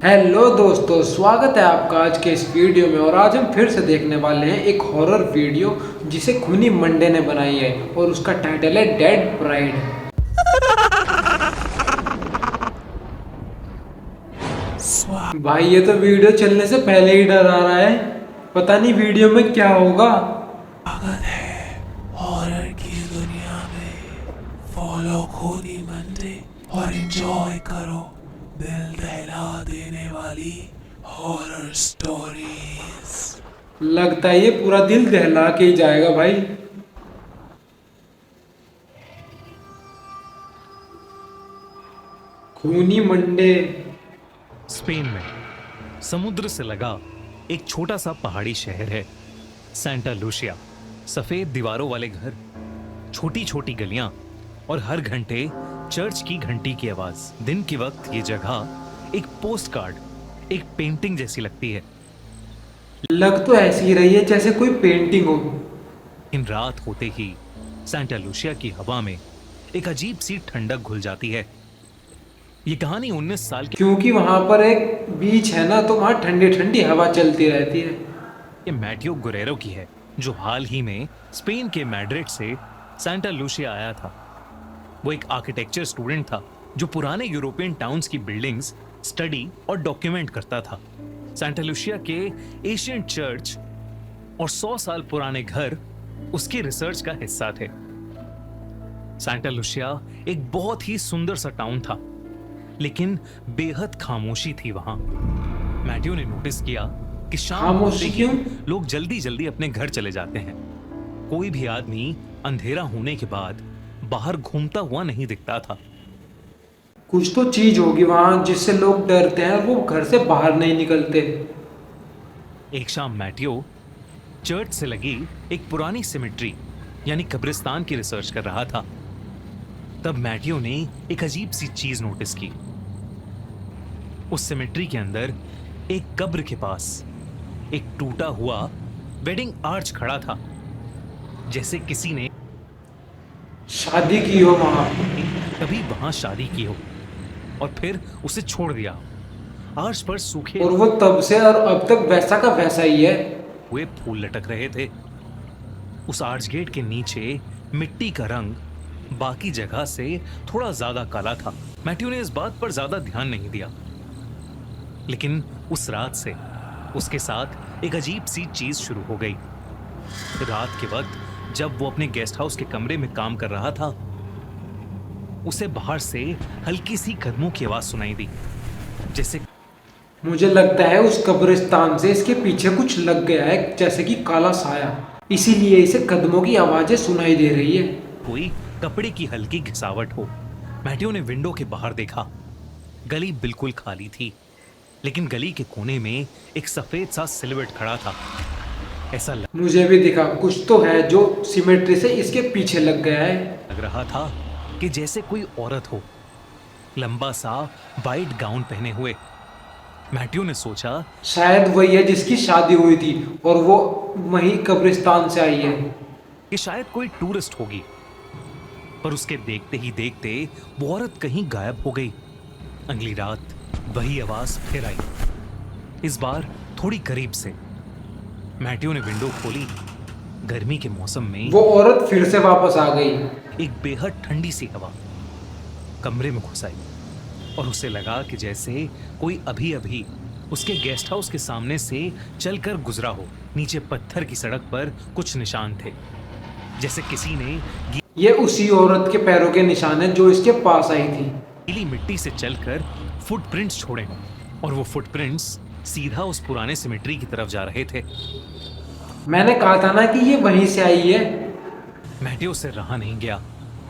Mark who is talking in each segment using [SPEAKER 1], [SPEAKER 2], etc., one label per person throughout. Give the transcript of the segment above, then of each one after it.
[SPEAKER 1] Hello दोस्तों, स्वागत है आपका आज के इस वीडियो में। और आज हम फिर से देखने वाले हैं एक हॉरर वीडियो जिसे खूनी मंडे ने बनाई है और उसका टाइटल है डेड प्राइड। भाई ये तो वीडियो चलने से पहले ही डर आ रहा है, पता नहीं वीडियो में क्या होगा।
[SPEAKER 2] स्वागत है हॉरर की दुनिया में। फॉलो खूनी मंडे और एंजॉय करो दिल दहला देने वाली हॉरर स्टोरीज।
[SPEAKER 1] लगता है ये पूरा दिल दहला के ही जाएगा भाई। खूनी मंडे।
[SPEAKER 3] स्पेन में समुद्र से लगा एक छोटा सा पहाड़ी शहर है सेंटा लूसिया। सफेद दीवारों वाले घर, छोटी छोटी गलियां और हर घंटे चर्च की घंटी की आवाज। दिन के वक्त ये जगह एक पोस्ट कार्ड, एक पेंटिंग जैसी लगती है।
[SPEAKER 1] लग तो ऐसी ही रही है जैसे कोई पेंटिंग हो।
[SPEAKER 3] इन रात होते ही सेंटा लूसिया की हवा में एक अजीब सी ठंडक घुल जाती है। ये कहानी 19 साल के
[SPEAKER 1] क्योंकि वहां पर एक बीच है ना, तो वहां ठंडी ठंडी हवा चलती रहती है।
[SPEAKER 3] मैटियो गुरेरो की है, जो हाल ही में स्पेन के मैड्रिड से सेंटा लूसिया आया था। वो एक आर्किटेक्चर स्टूडेंट था जो पुराने यूरोपियन टाउन्स की बिल्डिंग्स स्टडी और डॉक्यूमेंट करता था। सेंटा लूसिया के एशियन चर्च और 100 साल पुराने घर उसकी रिसर्च का हिस्सा थे। सेंटा लूसिया एक बहुत ही सुंदर सा टाउन था, लेकिन बेहद खामोशी थी वहां। मैटियो ने नोटिस किया कि शाम होते ही लोग जल्दी जल्दी अपने घर चले जाते हैं। कोई भी आदमी अंधेरा होने के बाद बाहर घूमता हुआ नहीं दिखता था।
[SPEAKER 1] कुछ तो चीज होगी वहां जिससे लोग डरते हैं और वो घर से बाहर नहीं निकलते।
[SPEAKER 3] एक शाम मैटियो चर्च से लगी एक पुरानी सिमेट्री यानी कब्रिस्तान की रिसर्च कर रहा था। तब मैटियो ने एक अजीब सी चीज नोटिस की। उस सिमेट्री के अंदर एक कब्र के पास एक टूटा हुआ वेडिंग आर्च खड़ा था, जैसे किसी ने
[SPEAKER 1] शादी की हो वहां।
[SPEAKER 3] कभी वहां शादी की हो और फिर उसे छोड़ दिया। आर्च पर सूखे
[SPEAKER 1] और वो तब से और अब तक वैसा का वैसा ही है।
[SPEAKER 3] हुए फूल लटक रहे थे। उस आर्च गेट के नीचे मिट्टी का रंग बाकी जगह से थोड़ा ज्यादा काला था। मैथ्यू ने इस बात पर ज्यादा ध्यान नहीं दिया, लेकिन उस रात से उसके साथ एक अजीब सी चीज शुरू हो गई। रात के वक्त जब वो अपने गेस्ट हाउस के कमरे में काम कर रहा था, उसे बाहर से हल्की सी कदमों की आवाज सुनाई दी। जैसे
[SPEAKER 1] मुझे लगता है उस कब्रिस्तान से इसके पीछे कुछ लग गया है, जैसे कि काला साया, इसीलिए इसे कदमों की आवाजें सुनाई दे रही है।
[SPEAKER 3] कोई कपड़े की हल्की घिसावट हो। मैटियो ने विंडो के बाहर देखा। गली बिल्कुल खाली थी, लेकिन गली के कोने में एक सफेद सा सिलुएट खड़ा था। ऐसा
[SPEAKER 1] मुझे भी दिखा, कुछ तो है जो सिमेट्री से इसके पीछे लग गया है।
[SPEAKER 3] लग रहा था कि जैसे कोई औरत हो, लंबा सा वाइट गाउन पहने हुए। मैटियो ने सोचा
[SPEAKER 1] शायद वही है जिसकी शादी हुई थी और वो वहीं कब्रिस्तान से आई है।
[SPEAKER 3] कि शायद कोई टूरिस्ट होगी, पर उसके देखते ही देखते वो औरत कहीं गायब हो गई। अगली रात वही आवाज फिर आई, इस बार थोड़ी करीब से। मैटियो ने विंडो खोली। गर्मी के मौसम में
[SPEAKER 1] वो औरत फिर से वापस आ गई।
[SPEAKER 3] एक बेहद ठंडी सी हवा कमरे में घुस आई और उसे लगा कि जैसे कोई अभी अभी उसके गेस्ट हाउस के सामने से चलकर गुजरा हो। नीचे पत्थर की सड़क पर कुछ निशान थे, जैसे किसी ने
[SPEAKER 1] ये उसी औरत के पैरों के निशान है जो इसके पास आई थी।
[SPEAKER 3] गीली मिट्टी से चलकर फुटप्रिंट्स छोड़े हों, और वो फुटप्रिंट्स सीधा उस पुराने सिमेट्री की तरफ जा रहे थे।
[SPEAKER 1] मैंने कहा था ना कि ये वहीं से आई है।
[SPEAKER 3] मैटियो से रहा नहीं गया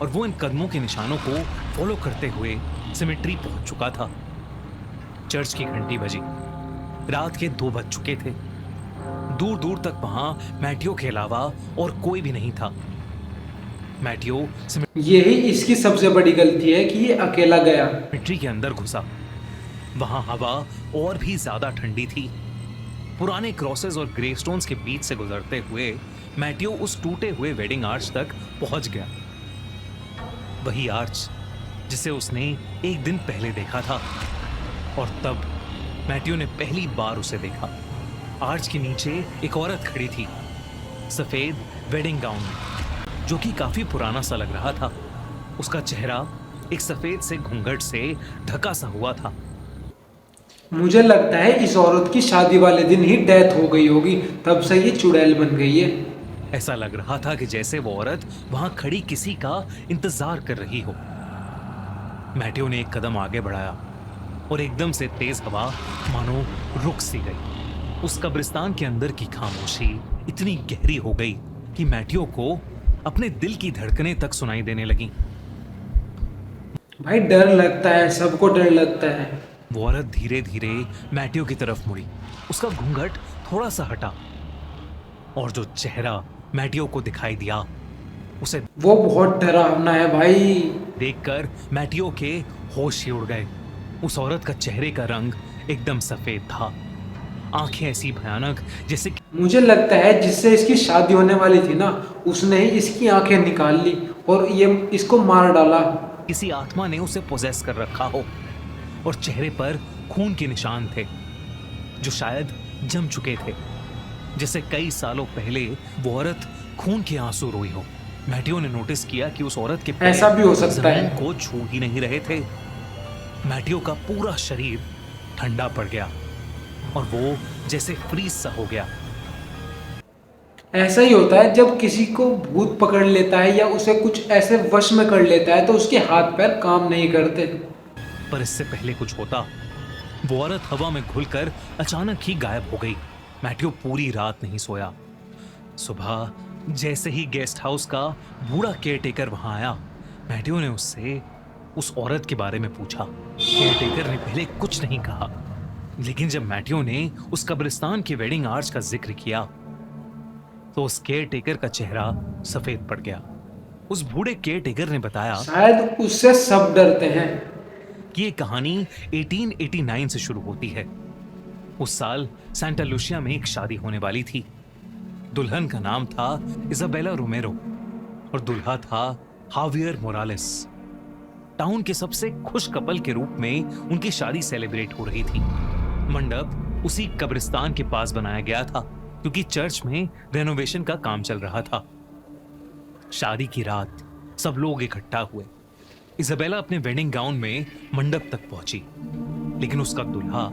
[SPEAKER 3] और वो इन कदमों के निशानों को फॉलो करते हुए सिमेट्री पहुंच चुका था। चर्च की घंटी बजी। रात के 2 बज चुके थे। दूर दूर तक वहां मैटियो के अलावा और कोई भी नहीं था। मैटियो
[SPEAKER 1] यही इसकी सबसे बड़ी गलती है कि ये अकेला गया।
[SPEAKER 3] सिमेट्री के अंदर घुसा। वहां हवा और भी ज्यादा ठंडी थी। पुराने क्रॉसेस और ग्रेवस्टोन्स के बीच से गुजरते हुए मैटियो उस टूटे हुए वेडिंग आर्च तक पहुंच गया। वही आर्च जिसे उसने एक दिन पहले देखा था। और तब मैथ्यू ने पहली बार उसे देखा। आर्च के नीचे एक औरत खड़ी थी, सफेद वेडिंग गाउन में, जो कि काफी पुराना सा लग रहा था। उसका चेहरा एक सफेद से घूंघट से ढका सा हुआ था।
[SPEAKER 1] मुझे लगता है इस औरत की शादी वाले दिन ही डेथ हो गई होगी, तब से ये चुड़ैल बन गई है।
[SPEAKER 3] ऐसा लग रहा था कि जैसे वो औरत वहां खड़ी किसी का इंतजार कर रही हो। मैथ्यू ने एक कदम आगे बढ़ाया और एकदम से तेज हवा मानो रुक सी गई। उस कब्रिस्तान के अंदर की खामोशी इतनी गहरी हो गई कि मैथ्यू को अपने दिल की धड़कनें तक सुनाई देने लगी।
[SPEAKER 1] भाई डर लगता है, सबको डर लगता है।
[SPEAKER 3] वो औरत धीरे धीरे मैथ्यू की तरफ मुड़ी। उसका घूंघट थोड़ा सा हटा और जो चेहरा मैथ्यू को दिखाई दिया, उसे
[SPEAKER 1] वो बहुत डरावना है भाई।
[SPEAKER 3] देखकर मैथ्यू के होश ही उड़ गए। उस औरत का चेहरे का रंग एकदम सफेद था, आंखें ऐसी भयानक जैसे कि
[SPEAKER 1] मुझे लगता है जिससे इसकी शादी होने वाली थी ना, उसने ही इसकी आंखें निकाल ली और ये इसको मार डाला।
[SPEAKER 3] किसी आत्मा ने उसे पोजेस कर रखा हो। और चेहरे पर खून के निशान थे जो शायद जम चुके थे, जैसे कई सालों पहले वो औरत खून के आंसू रोई हो। मैथ्यू ने नोटिस किया कि उस औरत के पैर
[SPEAKER 1] ऐसा भी हो सकता है।
[SPEAKER 3] जमीन को छू ही नहीं रहे थे। मैथ्यू का पूरा शरीर ठंडा पड़ गया और वो जैसे फ्रीज सा हो गया।
[SPEAKER 1] ऐसा ही होता है जब किसी को भूत पकड़ लेता है या उसे कुछ ऐसे वश में कर लेता है तो उसके हाथ पैर काम नहीं करते।
[SPEAKER 3] पर इससे पहले कुछ होता, वो औरत हवा में घुलकर अचानक ही गायब हो गई। मैथ्यू पूरी रात नहीं सोया। सुबह जैसे ही गेस्ट हाउस का बूढ़ा केयरटेकर वहां आया, मैथ्यू ने उससे उस औरत के बारे में पूछा। केयरटेकर ने पहले कुछ नहीं कहा, लेकिन जब मैथ्यू ने उस कब्रिस्तान के वेडिंग आर्च का जिक्र किया तो उस केयरटेकर का चेहरा सफेद पड़ गया। उस बूढ़े केयरटेकर ने बताया
[SPEAKER 1] शायद उससे सब डरते हैं।
[SPEAKER 3] कि ये कहानी 1889 से शुरू होती है। उस साल सांता लूसिया में एक शादी होने वाली थी। दुल्हन का नाम था इजाबेला रोमेरो और दूल्हा था हावियर मोरालेस। टाउन के सबसे खुश कपल के रूप में उनकी शादी सेलिब्रेट हो रही थी। मंडप उसी कब्रिस्तान के पास बनाया गया था क्योंकि चर्च में रेनोवेशन का काम चल रहा था। शादी की रात सब लोग इकट्ठा हुए। इजाबेला अपने वेडिंग गाउन में मंडप तक पहुंची, लेकिन उसका दूल्हा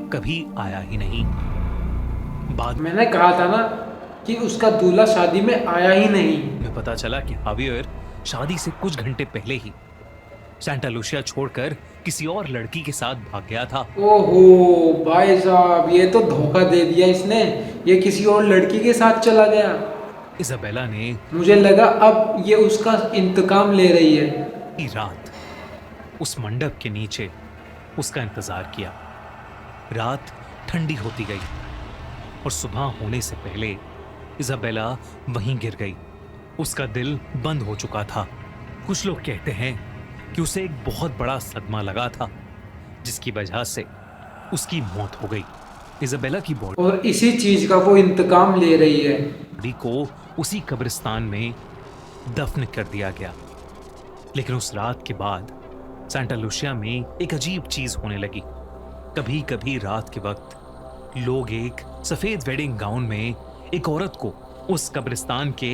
[SPEAKER 3] कभी आया ही नहीं। बाद
[SPEAKER 1] मैंने कहा था ना कि उसका दूल्हा शादी में आया ही नहीं।
[SPEAKER 3] में पता चला कि हावियर शादी से कुछ घंटे पहले ही सांता लूसिया छोड़कर किसी और लड़की के साथ भाग गया था।
[SPEAKER 1] ओहो भाई साहब, ये तो धोखा दे दिया इसने। ये किसी और लड़की के साथ चला गया।
[SPEAKER 3] इजाबेला ने
[SPEAKER 1] मुझे लगा अब ये उसका इंतकाम ले रही है।
[SPEAKER 3] पूरी रात उस मंडप के नीचे उसका इंतजार किया। रात ठंडी होती गई और सुबह होने से पहले इजाबेला वहीं गिर गई। उसका दिल बंद हो चुका था। कुछ लोग कहते हैं कि उसे एक बहुत बड़ा सदमा लगा था, जिसकी वजह से उसकी मौत हो गई। इजाबेला की
[SPEAKER 1] और इसी चीज का वो इंतकाम ले रही है।
[SPEAKER 3] बॉडी को उसी कब्रिस्तान में दफन कर दिया गया। लेकिन उस रात के बाद सांता लूसिया में एक अजीब चीज होने लगी। कभी कभी रात के वक्त लोग एक सफेद वेडिंग गाउन में एक औरत को उस कब्रिस्तान के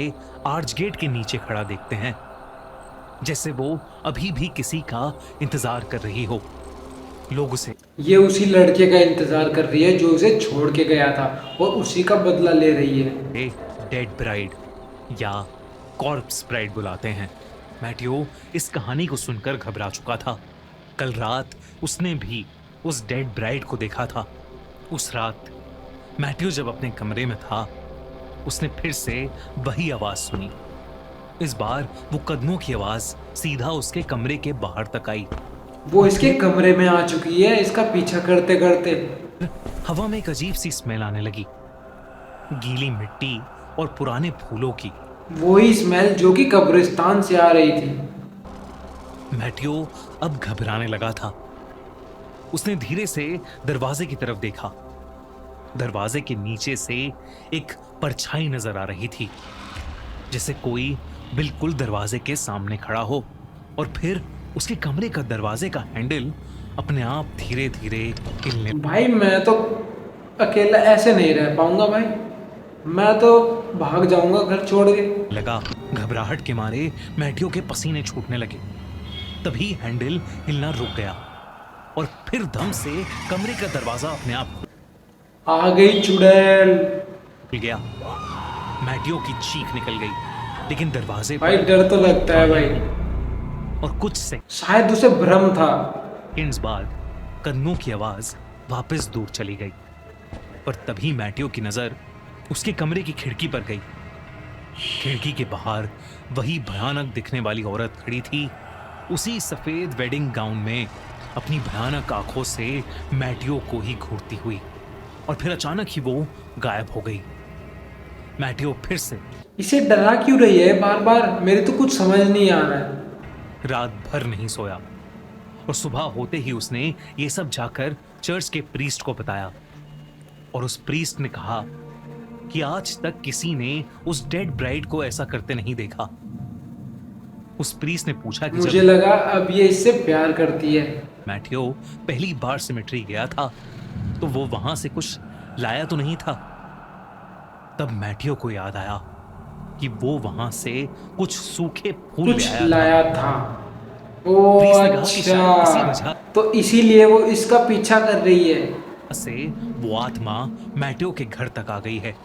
[SPEAKER 3] आर्च गेट के नीचे खड़ा देखते हैं, जैसे वो अभी भी किसी का इंतजार कर रही हो। लोग उसे
[SPEAKER 1] ये उसी लड़के का इंतजार कर रही है जो उसे छोड़ के गया था और उसी का बदला ले रही है।
[SPEAKER 3] डेड ब्राइड या कॉर्प्स ब्राइड बुलाते हैं। मैथ्यू इस कहानी को सुनकर घबरा चुका था। कल रात उसने भी उस डेड ब्राइड को देखा था। उस रात मैथ्यू जब अपने कमरे में था, उसने फिर से वही आवाज सुनी। इस बार वो कदमों की आवाज सीधा उसके कमरे के बाहर तक आई।
[SPEAKER 1] वो इसके कमरे में आ चुकी है, इसका पीछा करते करते।
[SPEAKER 3] हवा में एक अजीब सी स्मेल आने लगी, गीली मिट्टी और पुराने फूलों की।
[SPEAKER 1] वही स्मेल जो कि कब्रिस्तान से आ रही थी।
[SPEAKER 3] मैथ्यू अब घबराने लगा था। उसने धीरे से दरवाजे की तरफ देखा। दरवाजे के नीचे से एक परछाई नजर आ रही थी, जैसे कोई बिल्कुल दरवाजे के सामने खड़ा हो। और फिर उसके कमरे का दरवाजे का हैंडल अपने आप धीरे धीरे हिलने
[SPEAKER 1] भाई मैं तो अकेला ऐसे नहीं रह पाऊंगा भाई, मैं तो भाग जाऊंगा घर छोड़ के।
[SPEAKER 3] लगा। घबराहट के मारे मैटियो के पसीने छूटने लगे। तभी हैंडल हिलना रुक गया और फिर धम से कमरे का दरवाजा अपने आप
[SPEAKER 1] आ गई चुड़ैल।
[SPEAKER 3] खुल गया। मैटियो की चीख निकल गई, लेकिन दरवाजे
[SPEAKER 1] भाई डर तो लगता है भाई,
[SPEAKER 3] और कुछ
[SPEAKER 1] शायद उसे भ्रम था।
[SPEAKER 3] सेकंड्स बाद कदमों की आवाज वापस दूर चली गई, पर तभी मैटियो की नजर उसके कमरे की खिड़की पर गई। खिड़की के बाहर वही भयानक दिखने वाली औरत खड़ी थी, उसी सफेद वेडिंग गाउन में, अपनी भयानक आंखों से मैटियो को ही घूरती हुई, और फिर अचानक ही वो गायब हो गई। मैटियो फिर से
[SPEAKER 1] इसे डरा क्यों रही है बार बार, मेरे तो कुछ समझ नहीं आ रहा है।
[SPEAKER 3] रात भर नहीं सोया, और सुबह होते ही उसने ये सब जाकर चर्च के प्रीस्ट को बताया, और उस प्रीस्ट ने कहा कि आज तक किसी ने उस डेड ब्राइड को ऐसा करते नहीं देखा। उस प्रीस्ट ने पूछा कि
[SPEAKER 1] मुझे
[SPEAKER 3] जब
[SPEAKER 1] लगा अब ये इससे प्यार करती है।
[SPEAKER 3] मैटियो पहली बार सिमेट्री गया था तो वो वहां से कुछ लाया तो नहीं था। तब मैटियो को याद आया कि वो वहां से कुछ सूखे फूल
[SPEAKER 1] कुछ
[SPEAKER 3] ले आया था।
[SPEAKER 1] लाया था। ओ
[SPEAKER 3] प्रीस्ट ने कहा कि शायद इसी
[SPEAKER 1] अच्छा,
[SPEAKER 3] वजह
[SPEAKER 1] तो इसीलिए वो इसका पीछा कर रही है।
[SPEAKER 3] से वो आत्मा मैटियो के घर तक आ गई है,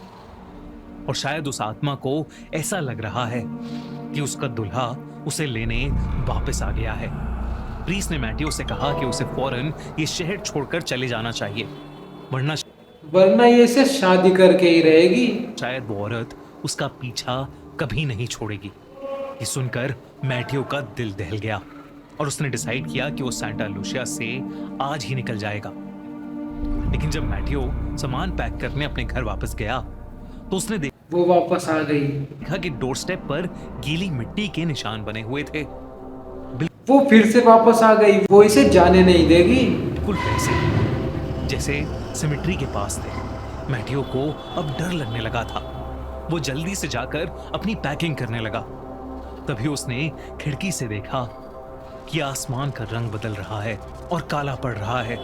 [SPEAKER 3] और शायद उस आत्मा को ऐसा लग रहा है कि उसका दुल्हा उसे लेने वापस आ गया है। प्रीस्ट ने मैटियो से कहा कि उसे फौरन ये शहर छोड़कर चले जाना चाहिए, वरना
[SPEAKER 1] ये इसे शादी करके ही रहेगी।
[SPEAKER 3] शायद वो औरत उसका पीछा कभी नहीं छोड़ेगी। ये सुनकर मैटियो का दिल दहल गया, और उसने डिसाइड किया कि वो सांता लूसिया से आज ही निकल जाएगा। लेकिन जब मैटियो सामान पैक करने अपने घर वापस गया तो उसने
[SPEAKER 1] वो वापस आ गई।
[SPEAKER 3] देखा कि डोर स्टेप पर गीली मिट्टी के निशान बने हुए थे।
[SPEAKER 1] वो फिर से वापस आ गई, वो इसे जाने नहीं देगी।
[SPEAKER 3] बिल्कुल वैसे जैसे सिमेट्री के पास थे। मैटियो को अब डर लगने लगा था। वो जल्दी से जाकर अपनी पैकिंग करने लगा। तभी उसने खिड़की से देखा कि आसमान का रंग बदल रहा है और काला पड़ रहा है।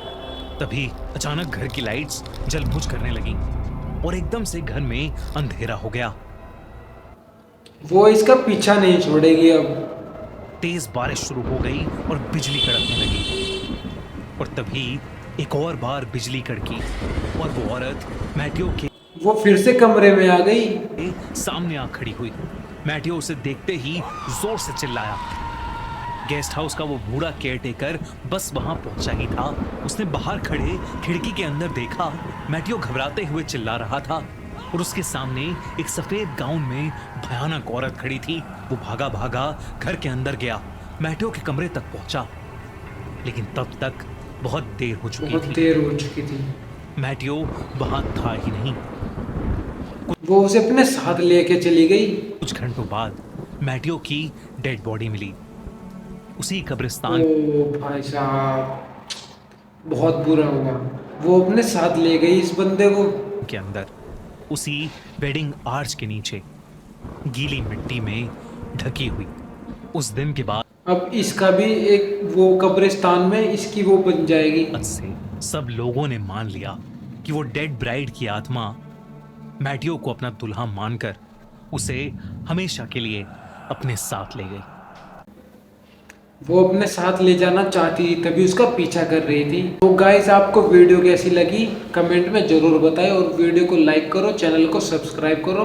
[SPEAKER 3] तभी अचानक घर की लाइट्स जल-बुझ करने लगी, और एकदम से घर में अंधेरा हो गया।
[SPEAKER 1] वो इसका पीछा नहीं छोड़ेगी अब।
[SPEAKER 3] तेज बारिश शुरू हो गई और बिजली कड़कने लगी, और तभी एक और बार बिजली कड़की, और वो औरत मैटियो के
[SPEAKER 1] वो फिर से कमरे में आ गई।
[SPEAKER 3] सामने आ खड़ी हुई। मैटियो उसे देखते ही जोर से चिल्लाया। गेस्ट हाउस का वो बूढ़ा केयरटेकर बस वहां पहुंचा ही था। उसने बाहर खड़े खिड़की के अंदर देखा। मैटियो घबराते हुए चिल्ला रहा था, और उसके सामने एक सफेद गाउन में भयानक औरत खड़ी थी। वो भागा भागा घर के अंदर गया, मैटियो के कमरे तक पहुंचा, लेकिन तब तक बहुत देर हो चुकी थी। मैटियो वहां था ही नहीं।
[SPEAKER 1] वो उसे अपने साथ लेके चली गई।
[SPEAKER 3] कुछ घंटों बाद मैटियो की डेड बॉडी मिली उसी कब्रिस्तान
[SPEAKER 1] ओ भाई साहब, बहुत बुरा हुआ। वो अपने साथ ले गई इस बंदे को
[SPEAKER 3] के अंदर, उसी वेडिंग आर्च के नीचे, गीली मिट्टी में ढकी हुई। उस दिन के बाद
[SPEAKER 1] अब इसका भी एक वो कब्रिस्तान में इसकी वो बन जाएगी।
[SPEAKER 3] से सब लोगों ने मान लिया कि वो डेड ब्राइड की आत्मा मैटियो को अपना दुल्हा मानकर उसे हमेशा के लिए अपने साथ ले गई।
[SPEAKER 1] वो अपने साथ ले जाना चाहती थी, तभी उसका पीछा कर रही थी। तो गाइस, आपको वीडियो कैसी लगी कमेंट में जरूर बताएं, और वीडियो को लाइक करो, चैनल को सब्सक्राइब करो।